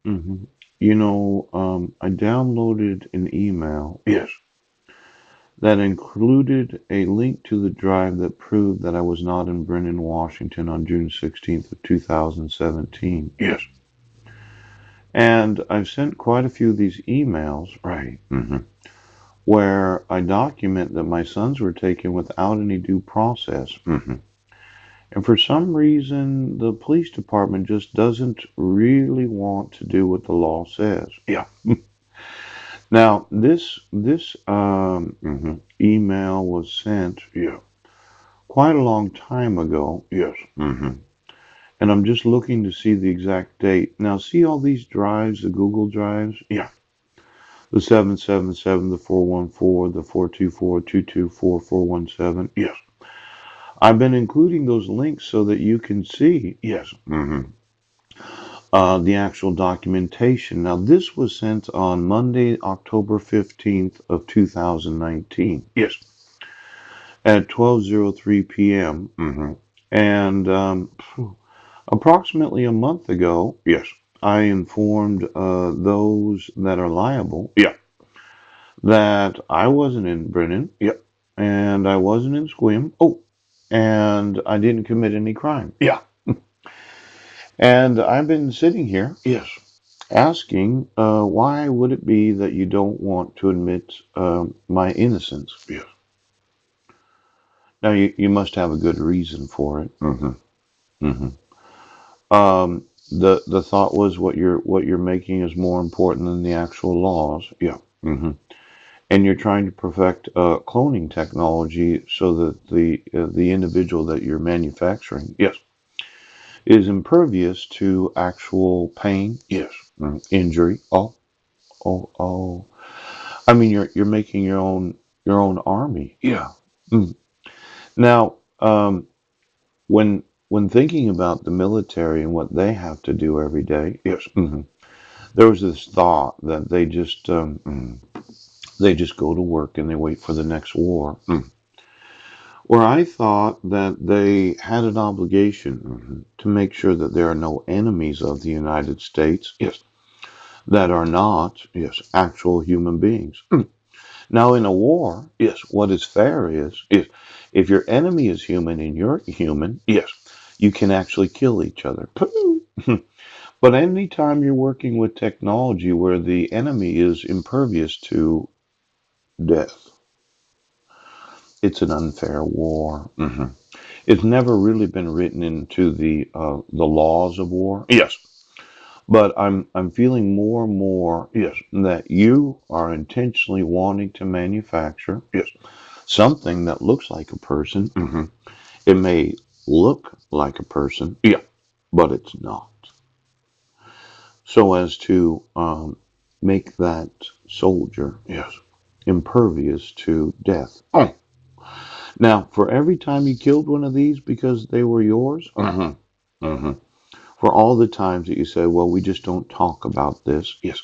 hmm I downloaded an email Yes, that included a link to the drive that proved that I was not in Brennan, Washington on June 16th of 2017. yes, And I've sent quite a few of these emails right. where I document that my sons were taken without any due process. hmm And for some reason, the police department just doesn't really want to do what the law says. Yeah, Now, this email was sent yeah, quite a long time ago, yes, and I'm just looking to see the exact date. Now, see all these drives, the Google drives, yeah, the 777, the 414, the 424, 224, 417. yes, I've been including those links so that you can see yes, the actual documentation. Now, this was sent on Monday, October 15th of 2019 yes, at 12:03 p.m. hmm And approximately a month ago, yes, I informed those that are liable yeah, that I wasn't in Brennan yeah, and I wasn't in Squim. Oh, and I didn't commit any crime. yeah, And I've been sitting here yes, asking, why would it be that you don't want to admit my innocence? yes, Now, you must have a good reason for it. hmm hmm the thought was what you're making is more important than the actual laws. yeah, And you're trying to perfect cloning technology so that the individual that you're manufacturing yes, is impervious to actual pain, yes, injury. Oh. I mean, you're making your own army. yeah, Mm. Now, when thinking about the military and what they have to do every day, yes, there was this thought that they just go to work and they wait for the next war. Where I thought that they had an obligation to make sure that there are no enemies of the United States yes, that are not yes, actual human beings. Now, in a war, yes, what is fair is yes, if your enemy is human and you're human, yes, you can actually kill each other. But anytime you're working with technology where the enemy is impervious to death, it's an unfair war. It's never really been written into the laws of war, yes, but I'm feeling more and more yes, that you are intentionally wanting to manufacture yes, something that looks like a person. hmm It may look like a person, yeah, but it's not. So as to make that soldier yes, impervious to death. oh, Now, for every time you killed one of these because they were yours, hmm hmm for all the times that you said, well, we just don't talk about this, yes,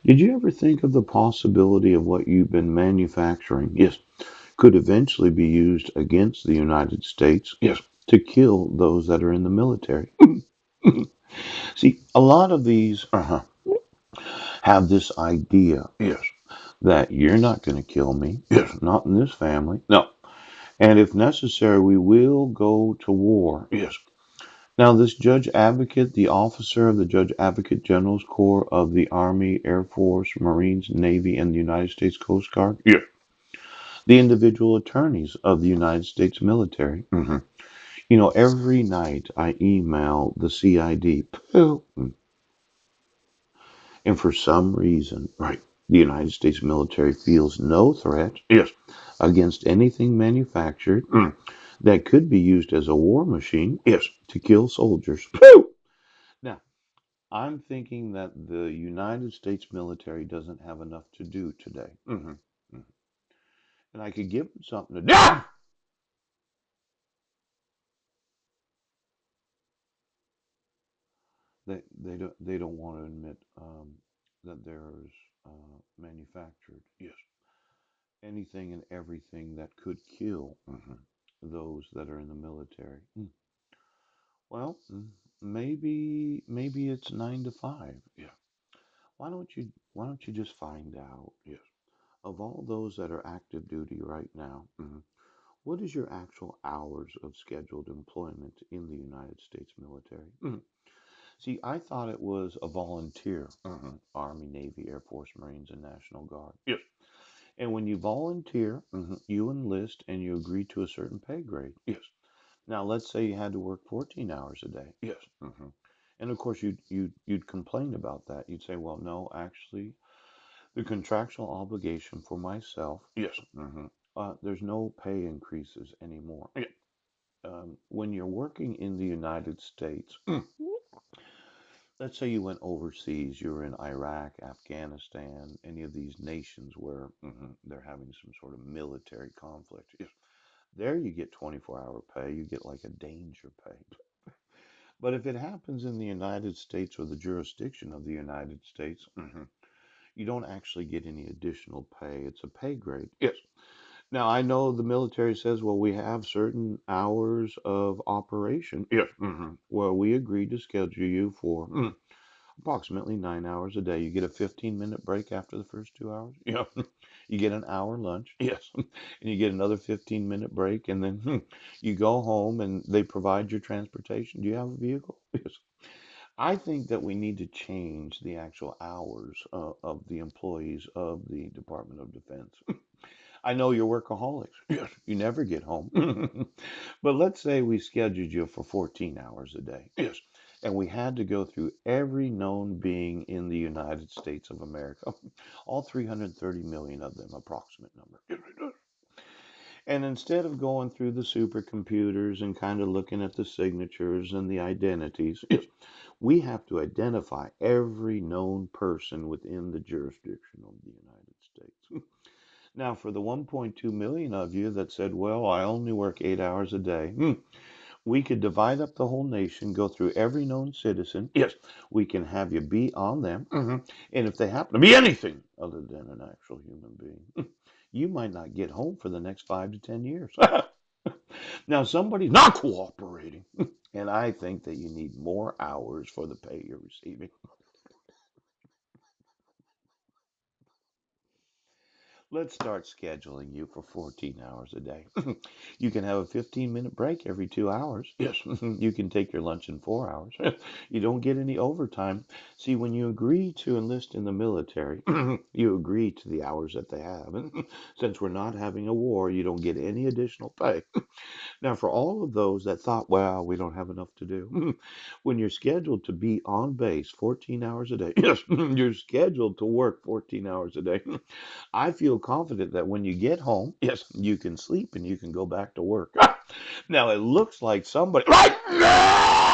did you ever think of the possibility of what you've been manufacturing yes, could eventually be used against the United States yes, to kill those that are in the military? See, a lot of these uh-huh, have this idea yes, that you're not going to kill me, yes, not in this family, no, and if necessary, we will go to war. yes, Now, this judge advocate, the officer of the Judge Advocate General's Corps of the Army, Air Force, Marines, Navy, and the United States Coast Guard, yes, the individual attorneys of the United States military. Every night I email the CID, and for some reason, right, the United States military feels no threat yes, against anything manufactured mm, that could be used as a war machine yes, to kill soldiers. Now, I'm thinking that the United States military doesn't have enough to do today. hmm And I could give them something to do. yeah, They don't want to admit that there's manufactured yes, anything and everything that could kill hmm those that are in the military. Well, maybe it's 9 to 5. yeah, why don't you just find out, yes, of all those that are active duty right now, what is your actual hours of scheduled employment in the United States military? See, I thought it was a volunteer, Army, Navy, Air Force, Marines, and National Guard. Yes. And when you volunteer, you enlist and you agree to a certain pay grade. Yes. Now, let's say you had to work 14 hours a day. Yes. And of course, you'd complain about that. You'd say, well, no, actually, the contractual obligation for myself. Yes. There's no pay increases anymore. Yeah. When you're working in the United States, let's say you went overseas, you were in Iraq, Afghanistan, any of these nations where they're having some sort of military conflict. Yes. There you get 24-hour pay, you get like a danger pay. But if it happens in the United States or the jurisdiction of the United States, you don't actually get any additional pay. It's a pay grade. Yes. Now, I know the military says, well, we have certain hours of operation. Yes. Well, we agreed to schedule you for approximately 9 hours a day. You get a 15-minute break after the first 2 hours. Yeah. You get an hour lunch. Yes. And you get another 15-minute break. And then you go home and they provide your transportation. Do you have a vehicle? Yes. I think that we need to change the actual hours of the employees of the Department of Defense. I know you're workaholics. Yes. You never get home. But let's say we scheduled you for 14 hours a day. Yes. And we had to go through every known being in the United States of America, all 330 million of them, approximate number. And instead of going through the supercomputers and kind of looking at the signatures and the identities, yes, we have to identify every known person within the jurisdiction of the United States. Now, for the 1.2 million of you that said, well, I only work 8 hours a day, we could divide up the whole nation, go through every known citizen. Yes, we can have you be on them. And if they happen to be anything other than an actual human being, you might not get home for the next 5 to 10 years. Now, somebody's not cooperating. And I think that you need more hours for the pay you're receiving. Let's start scheduling you for 14 hours a day. You can have a 15-minute break every 2 hours. Yes. You can take your lunch in 4 hours. You don't get any overtime. See, when you agree to enlist in the military, you agree to the hours that they have. And since we're not having a war, you don't get any additional pay. Now, for all of those that thought, well, we don't have enough to do, when you're scheduled to be on base 14 hours a day, yes, you're scheduled to work 14 hours a day. I feel confident that when you get home, yes, you can sleep and you can go back to work. Now, it looks like somebody, right?